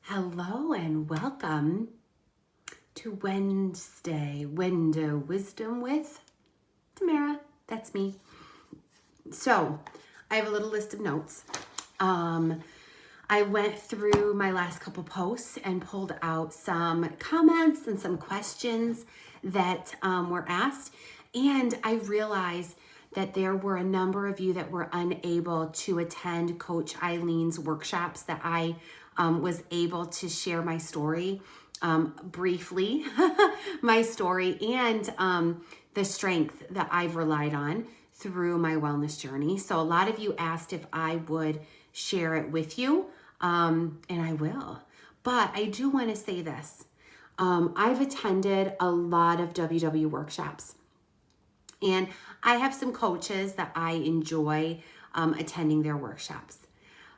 Hello and welcome to Wednesday Window Wisdom with Tamara. That's me. So I have a little list of notes. I went through my last couple posts and pulled out some comments and some questions that were asked. And I realized that there were a number of you that were unable to attend Coach Eileen's workshops that I was able to share my story briefly, my story and the strength that I've relied on through my wellness journey. So a lot of you asked if I would share it with you, and I will. But I do want to say this. I've attended a lot of WW workshops. And I have some coaches that I enjoy attending their workshops.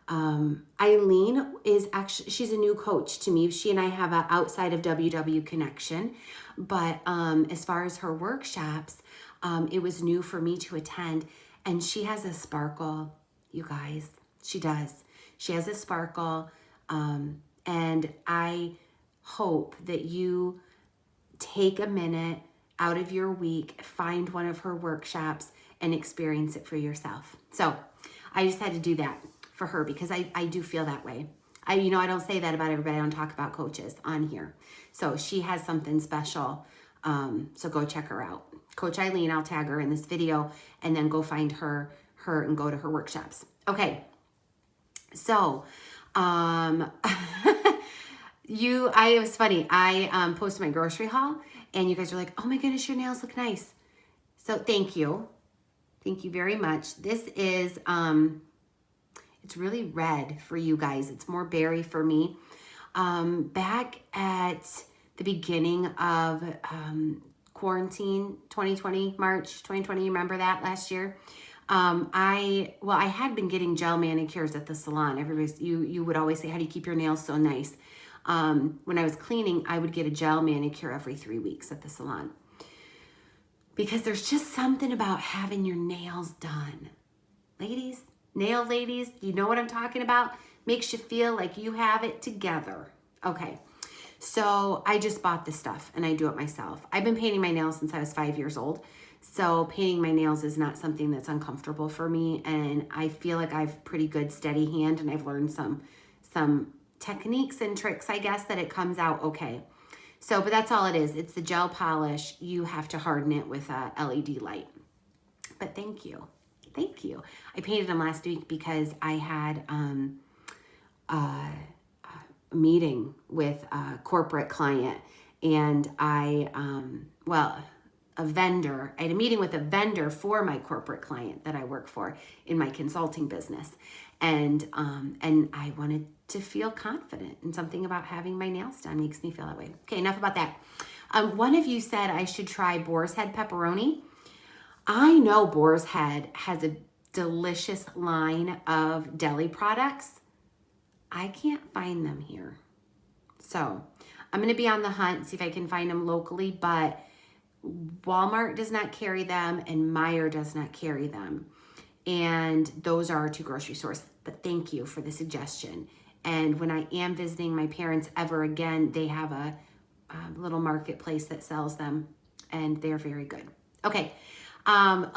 Eileen is actually, she's a new coach to me. She and I have an outside of WW connection. But as far as her workshops, it was new for me to attend. And she has a sparkle, you guys. She does. She has a sparkle. And I hope that you take a minute out of your week, find one of her workshops and experience it for yourself. So I just had to do that for her because I do feel that way. I don't say that about everybody. I don't talk about coaches on here. So she has something special. So go check her out. Coach Eileen, I'll tag her in this video and then go find her and go to her workshops. Okay. So, it was funny. I posted my grocery haul and you guys are like, oh my goodness, your nails look nice. So thank you. Thank you very much. This is, it's really red for you guys. It's more berry for me. Back at the beginning of quarantine, 2020, March 2020, remember that last year? I had been getting gel manicures at the salon. You would always say, how do you keep your nails so nice? When I was cleaning, I would get a gel manicure every 3 weeks at the salon. Because there's just something about having your nails done. Ladies, nail ladies, you know what I'm talking about? Makes you feel like you have it together. Okay, so I just bought this stuff and I do it myself. I've been painting my nails since I was 5 years old. So painting my nails is not something that's uncomfortable for me. And I feel like I've pretty good steady hand and I've learned some techniques and tricks, I guess, that it comes out okay. So, but that's all it is. It's the gel polish. You have to harden it with a LED light. But thank you. Thank you. I painted them last week because I had a meeting with a corporate client and a vendor. I had a meeting with a vendor for my corporate client that I work for in my consulting business. And I wanted to feel confident, and something about having my nails done makes me feel that way. Okay, enough about that. One of you said I should try Boar's Head pepperoni. I know Boar's Head has a delicious line of deli products. I can't find them here. So I'm going to be on the hunt, see if I can find them locally, but Walmart does not carry them and Meijer does not carry them. And those are our two grocery stores. But thank you for the suggestion. And when I am visiting my parents ever again, they have a little marketplace that sells them and they're very good. Okay. A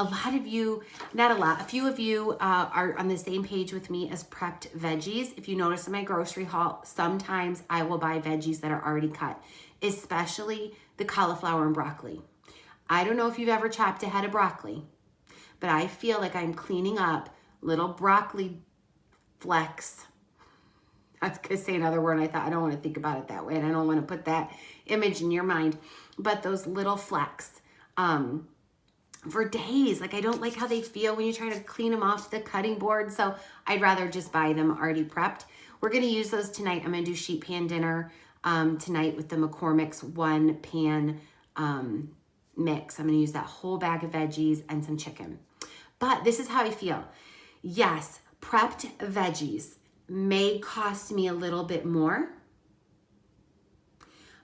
few of you are on the same page with me as prepped veggies. If you notice in my grocery haul, sometimes I will buy veggies that are already cut, especially the cauliflower and broccoli. I don't know if you've ever chopped a head of broccoli, but I feel like I'm cleaning up little broccoli flecks. I was going to say another word. I thought I don't want to think about it that way, and I don't want to put that image in your mind. But those little flecks, for days, like I don't like how they feel when you try to clean them off the cutting board. So I'd rather just buy them already prepped. We're going to use those tonight. I'm going to do sheet pan dinner tonight with the McCormick's one pan mix. I'm going to use that whole bag of veggies and some chicken. But this is how I feel. Yes, prepped veggies may cost me a little bit more,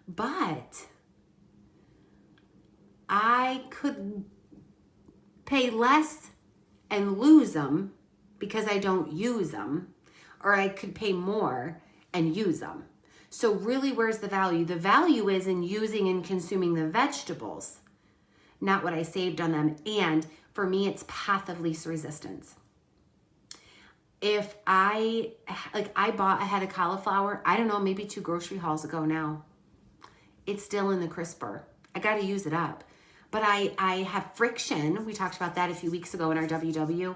but I could pay less and lose them because I don't use them, or I could pay more and use them. So really, where's the value? The value is in using and consuming the vegetables, not what I saved on them. And for me, it's path of least resistance. If I bought a head of cauliflower, I don't know, maybe 2 grocery hauls ago now. It's still in the crisper. I got to use it up. But I have friction. We talked about that a few weeks ago in our WW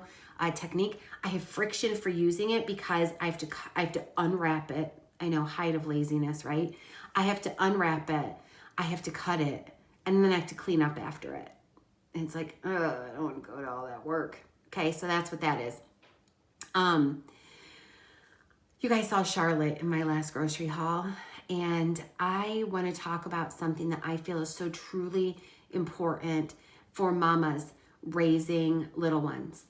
technique. I have friction for using it because I have to unwrap it. I know, height of laziness, right? I have to unwrap it. I have to cut it. And then I have to clean up after it. And it's like, I don't want to go to all that work. Okay, so that's what that is. You guys saw Charlotte in my last grocery haul, and I want to talk about something that I feel is so truly important for mamas raising little ones.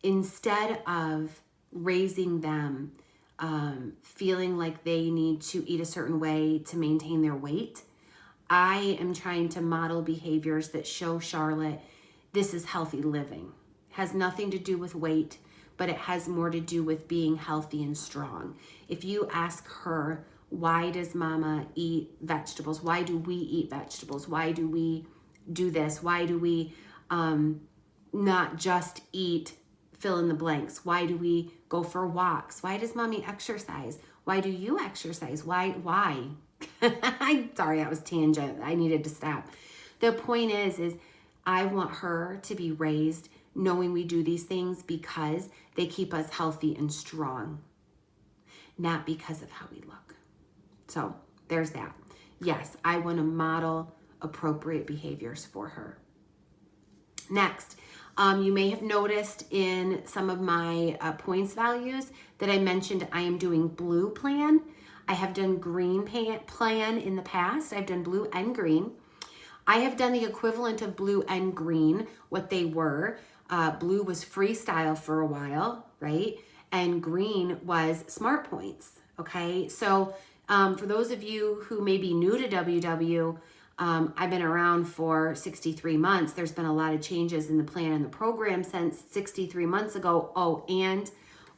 Instead of raising them feeling like they need to eat a certain way to maintain their weight, I am trying to model behaviors that show Charlotte this is healthy living. Has nothing to do with weight, but it has more to do with being healthy and strong. If you ask her, why does mama eat vegetables? Why do we eat vegetables? Why do we do this? Why do we not just eat fill in the blanks? Why do we go for walks? Why does mommy exercise? Why do you exercise? Why? I'm sorry, that was tangent. I needed to stop. The point is I want her to be raised knowing we do these things because they keep us healthy and strong, not because of how we look. So there's that. Yes, I want to model appropriate behaviors for her. Next, you may have noticed in some of my points values that I mentioned I am doing blue plan. I have done green plan in the past. I've done blue and green. I have done the equivalent of blue and green, what they were. Blue was freestyle for a while, right? And green was smart points, okay? So for those of you who may be new to WW, I've been around for 63 months. There's been a lot of changes in the plan and the program since 63 months ago. Oh, and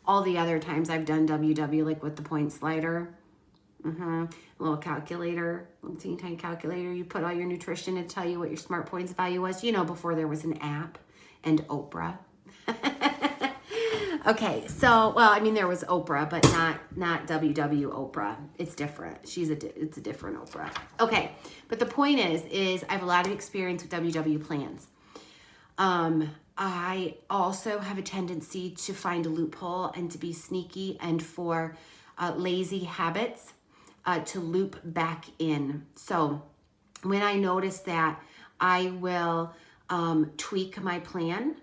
all the other times I've done WW, like with the point slider, a little calculator, little teeny tiny calculator. You put all your nutrition and tell you what your smart points value was, before there was an app and Oprah. Okay, so, there was Oprah, but not WW Oprah. It's different. It's a different Oprah. Okay, but the point is I have a lot of experience with WW plans. I also have a tendency to find a loophole and to be sneaky and for lazy habits to loop back in. So when I notice that, I will tweak my plan,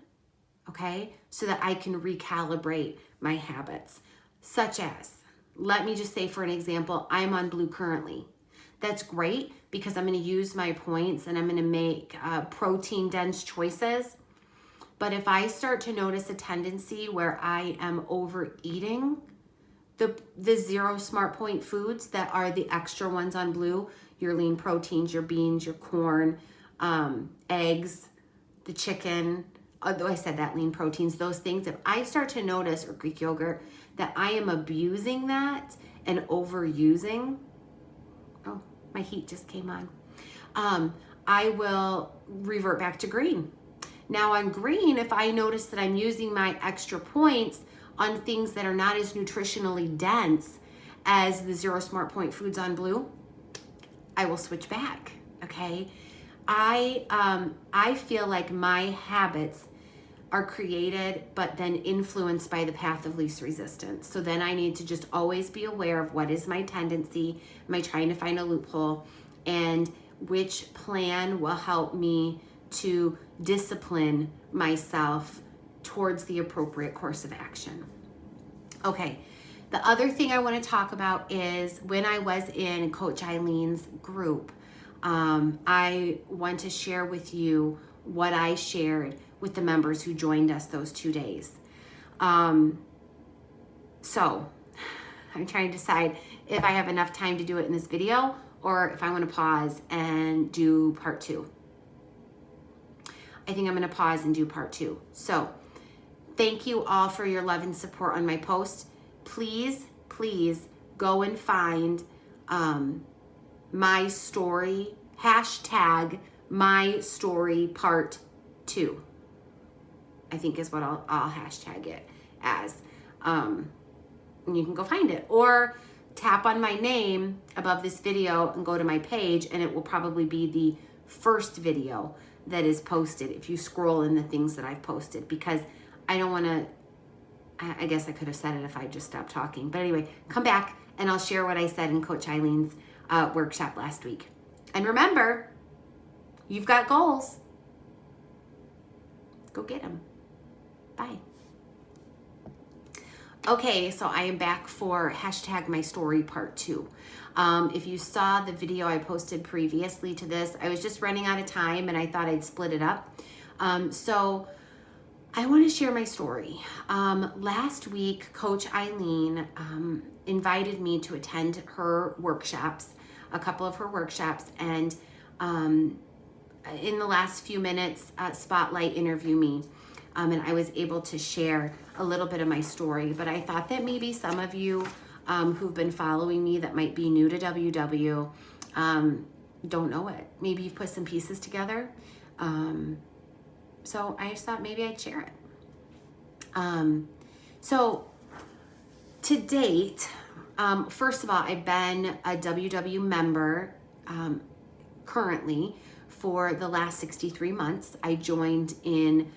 okay, so that I can recalibrate my habits. Such as, let me just say for an example, I'm on blue currently. That's great because I'm going to use my points and I'm going to make protein-dense choices. But if I start to notice a tendency where I am overeating the 0 smart point foods that are the extra ones on blue, your lean proteins, your beans, your corn, eggs, the chicken, although I said that, lean proteins, those things, if I start to notice, or Greek yogurt, that I am abusing that and overusing, oh, my heat just came on, I will revert back to green. Now on green, if I notice that I'm using my extra points on things that are not as nutritionally dense as the 0 smart point foods on blue, I will switch back, okay? I feel like my habits are created but then influenced by the path of least resistance. So then I need to just always be aware of what is my tendency, am I trying to find a loophole, and which plan will help me to discipline myself towards the appropriate course of action. Okay, the other thing I want to talk about is when I was in Coach Eileen's group, I want to share with you what I shared with the members who joined us those 2 days. So I'm trying to decide if I have enough time to do it in this video or if I want to pause and do part 2. I think I'm going to pause and do part 2. So thank you all for your love and support on my post. Please go and find my story, hashtag my story part 2, I think is what I'll hashtag it as. And you can go find it, or tap on my name above this video and go to my page, and it will probably be the first video that is posted if you scroll in the things that I've posted, because I don't want to, I guess I could have said it if I just stopped talking. But anyway, come back and I'll share what I said in Coach Eileen's workshop last week. And remember, you've got goals. Go get them. Bye. Okay, so I am back for hashtag my story part 2. If you saw the video I posted previously to this, I was just running out of time and I thought I'd split it up. So I want to share my story. Last week, Coach Eileen invited me to attend her workshops, a couple of her workshops, and in the last few minutes, spotlight interview me. And I was able to share a little bit of my story, but I thought that maybe some of you who've been following me that might be new to WW don't know it. Maybe you've put some pieces together. So I just thought maybe I'd share it. So to date, first of all, I've been a WW member currently for the last 63 months. I joined in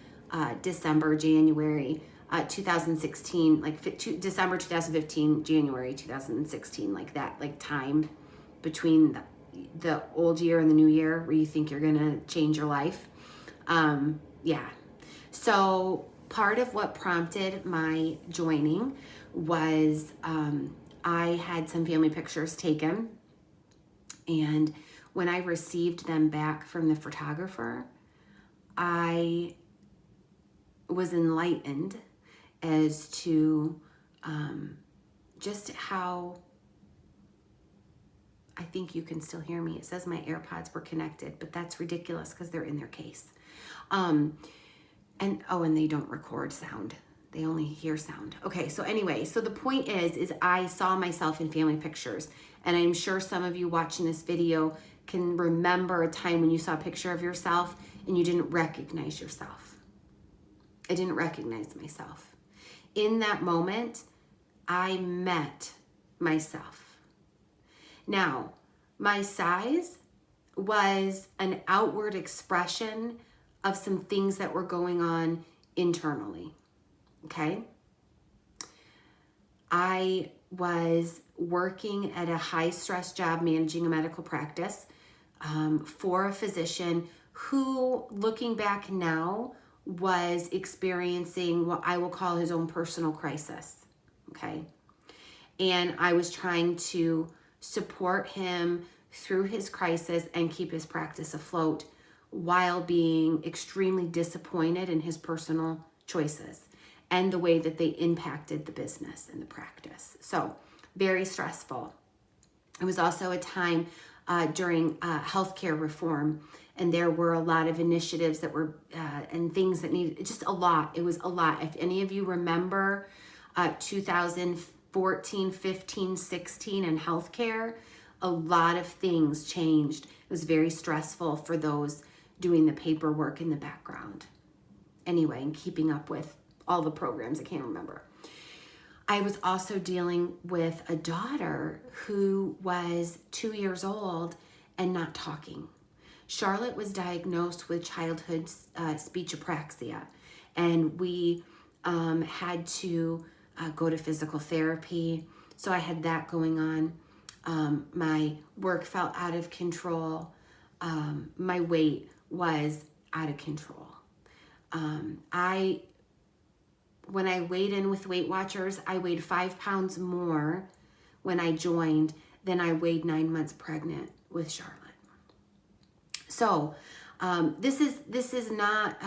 December, January 2016, December 2015, January 2016, like that, like time between the old year and the new year where you think you're gonna change your life. Yeah. So part of what prompted my joining was I had some family pictures taken, and when I received them back from the photographer, I was enlightened as to just how, I think you can still hear me. It says my AirPods were connected, but that's ridiculous because they're in their case. And they don't record sound. They only hear sound. Okay, so anyway, so the point is I saw myself in family pictures, and I'm sure some of you watching this video can remember a time when you saw a picture of yourself and you didn't recognize yourself. I didn't recognize myself. In that moment, I met myself. Now, my size was an outward expression of some things that were going on internally, okay? I was working at a high-stress job managing a medical practice for a physician who, looking back now, was experiencing what I will call his own personal crisis, okay? And I was trying to support him through his crisis and keep his practice afloat while being extremely disappointed in his personal choices and the way that they impacted the business and the practice. So very stressful. It was also a time during healthcare reform, and there were a lot of initiatives that were and things that needed, just a lot. It was a lot. If any of you remember 2014, 15, 16 in healthcare, a lot of things changed. It was very stressful for those doing the paperwork in the background. Anyway, and keeping up with all the programs, I can't remember. I was also dealing with a daughter who was 2 years old and not talking. Charlotte was diagnosed with childhood speech apraxia, and we had to go to physical therapy. So I had that going on. My work felt out of control. My weight was out of control. When I weighed in with Weight Watchers, I weighed 5 pounds more when I joined than I weighed 9 months pregnant with Charlotte. So this was not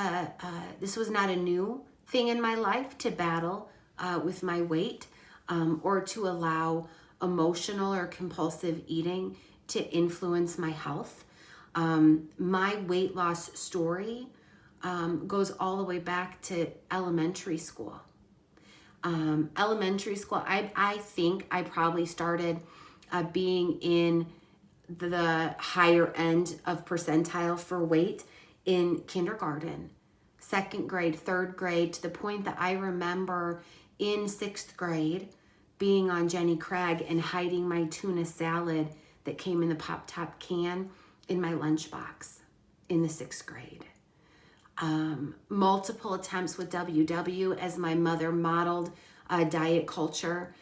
a new thing in my life to battle with my weight or to allow emotional or compulsive eating to influence my health. My weight loss story goes all the way back to elementary school. Elementary school, I think I probably started being in the higher end of percentile for weight in kindergarten, second grade, third grade, to the point that I remember in sixth grade being on Jenny Craig and hiding my tuna salad that came in the pop-top can in my lunchbox in the sixth grade. Multiple attempts with WW as my mother modeled diet culture.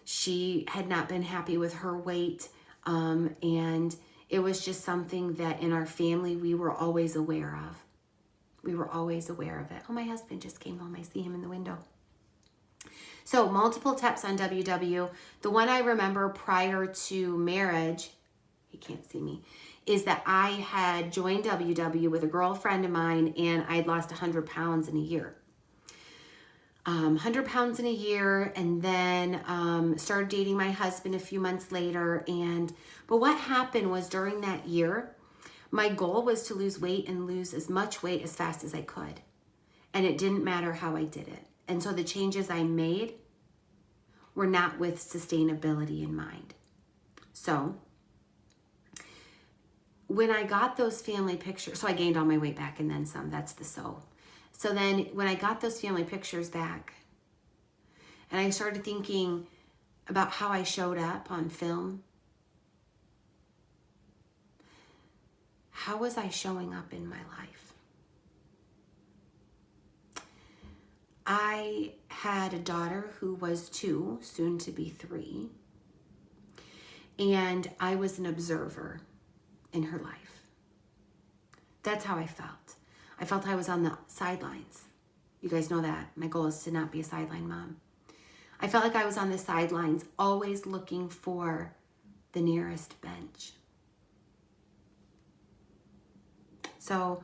She had not been happy with her weight, and it was just something that in our family we were always aware of. We were always aware of it. Oh, my husband just came home. I see him in the window. So multiple attempts on WW. The one I remember prior to marriage, he can't see me, is that I had joined WW with a girlfriend of mine, and I'd lost 100 pounds in a year. 100 pounds in a year, and then started dating my husband a few months later. But what happened was during that year, my goal was to lose weight and lose as much weight as fast as I could. And it didn't matter how I did it. And so the changes I made were not with sustainability in mind. So when I got those family pictures, so I gained all my weight back and then some, that's the so. So then when I got those family pictures back and I started thinking about how I showed up on film, how was I showing up in my life? I had a daughter who was 2, soon to be 3, and I was an observer in her life. That's how I felt. I felt I was on the sidelines. You guys know that. My goal is to not be a sideline mom. I felt like I was on the sidelines, always looking for the nearest bench. So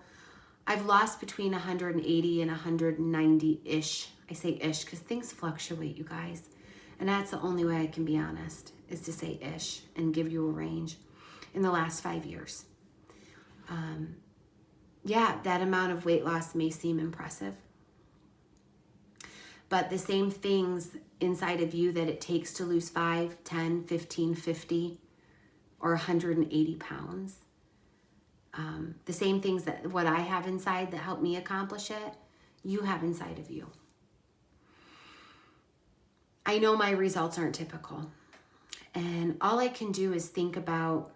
I've lost between 180 and 190-ish. I say ish because things fluctuate, you guys. And that's the only way I can be honest, is to say ish and give you a range in the last 5 years. Yeah, that amount of weight loss may seem impressive. But the same things inside of you that it takes to lose 5, 10, 15, 50, or 180 pounds, the same things that what I have inside that help me accomplish it, you have inside of you. I know my results aren't typical. And all I can do is think about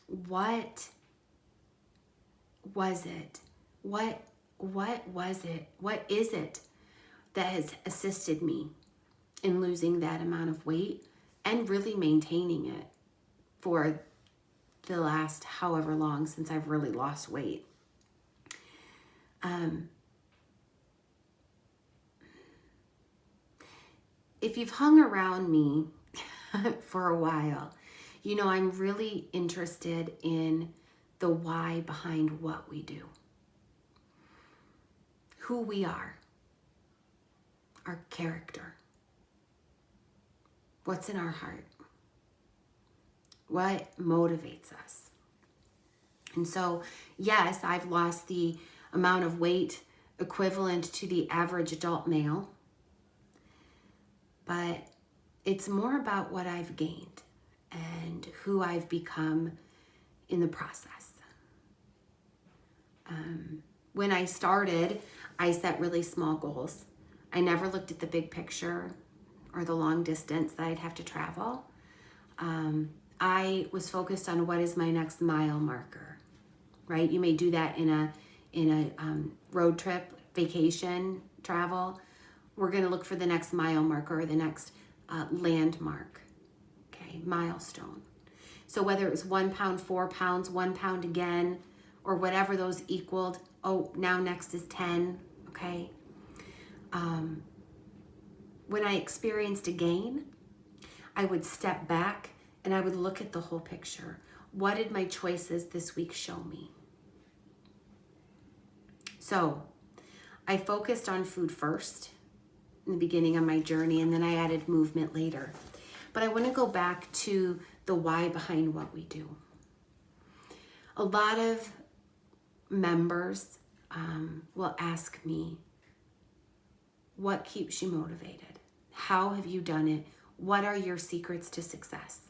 what was it? What was it? What is it that has assisted me in losing that amount of weight and really maintaining it for the last however long since I've really lost weight? If you've hung around me for a while, you know I'm really interested in the why behind what we do. Who we are. Our character. What's in our heart. What motivates us. And so, yes, I've lost the amount of weight equivalent to the average adult male, but it's more about what I've gained and who I've become in the process. When I started, I set really small goals. I never looked at the big picture or the long distance that I'd have to travel. I was focused on what is my next mile marker, right? You may do that in a road trip, vacation, travel. We're going to look for the next mile marker or the next landmark, okay, milestone. So whether it was 1 pound, 4 pounds, 1 pound again, or whatever those equaled, oh, now next is 10, okay? When I experienced a gain, I would step back and I would look at the whole picture. What did my choices this week show me? So I focused on food first in the beginning of my journey, and then I added movement later. But I want to go back to the why behind what we do. A lot of members will ask me, What keeps you motivated? How have you done it? What are your secrets to success?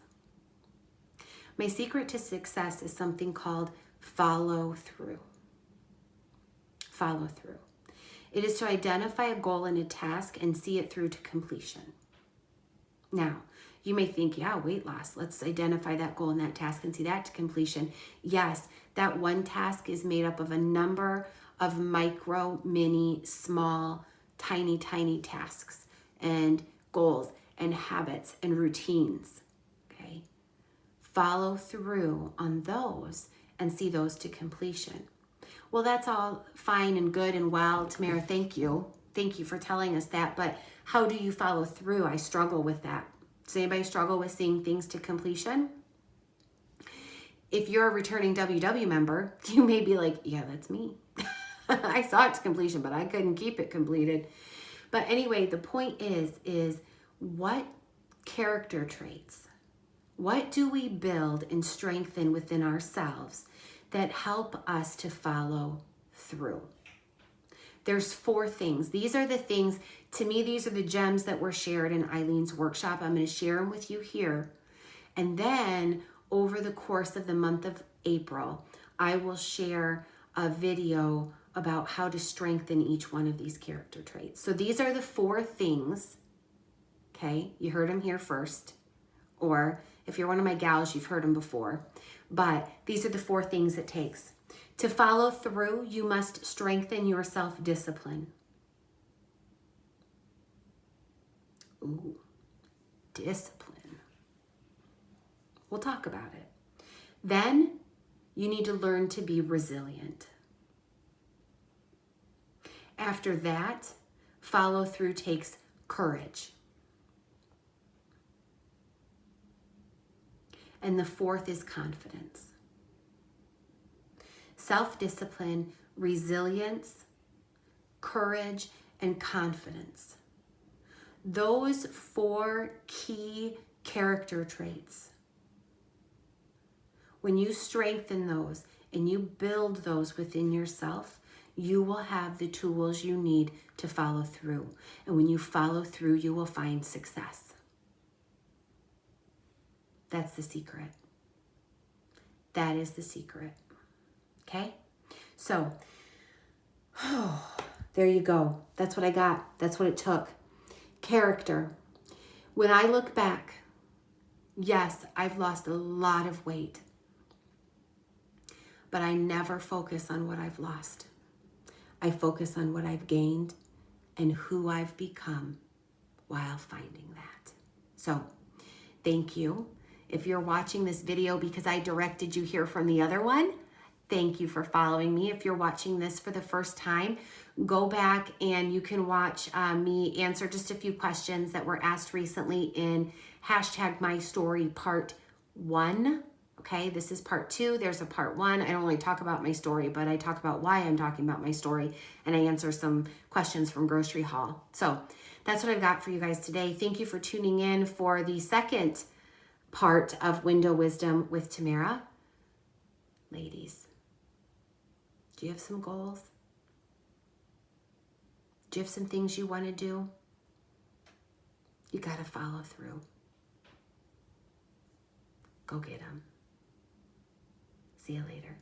My secret to success is something called follow through. Follow through. It is to identify a goal and a task and see it through to completion. Now, you may think, yeah, weight loss. Let's identify that goal and that task and see that to completion. Yes, that one task is made up of a number of micro, mini, small, tiny, tiny tasks and goals and habits and routines. Okay? Follow through on those and see those to completion. Well, that's all fine and good and well. Tamara, thank you. Thank you for telling us that. But how do you follow through? I struggle with that. Does anybody struggle with seeing things to completion? If you're a returning WW member, you may be like, yeah, that's me. I saw it to completion, but I couldn't keep it completed. But anyway, the point is what character traits, what do we build and strengthen within ourselves that help us to follow through? There's 4 things. These are the things, to me, these are the gems that were shared in Eileen's workshop. I'm going to share them with you here. And then over the course of the month of April, I will share a video about how to strengthen each one of these character traits. So these are the 4 things. Okay, you heard them here first. Or if you're one of my gals, you've heard them before. But these are the 4 things it takes. To follow through, you must strengthen your self-discipline. Ooh, discipline. We'll talk about it. Then you need to learn to be resilient. After that, follow through takes courage. And the 4th is confidence. Self-discipline, resilience, courage, and confidence. Those 4 key character traits, when you strengthen those and you build those within yourself, you will have the tools you need to follow through. And when you follow through, you will find success. That's the secret. That is the secret. Okay? So, there you go. That's what I got. That's what it took. Character. When I look back, yes, I've lost a lot of weight, but I never focus on what I've lost. I focus on what I've gained and who I've become while finding that. So, thank you. If you're watching this video because I directed you here from the other one, thank you for following me. If you're watching this for the first time, go back and you can watch me answer just a few questions that were asked recently in #MyStory Part 1. Okay, this is Part 2. There's a Part 1. I don't really talk about my story, but I talk about why I'm talking about my story, and I answer some questions from Grocery Haul. So that's what I've got for you guys today. Thank you for tuning in for the second part of Window Wisdom with Tamara. Ladies, do you have some goals? Do you have some things you want to do? You got to follow through. Go get them. See you later.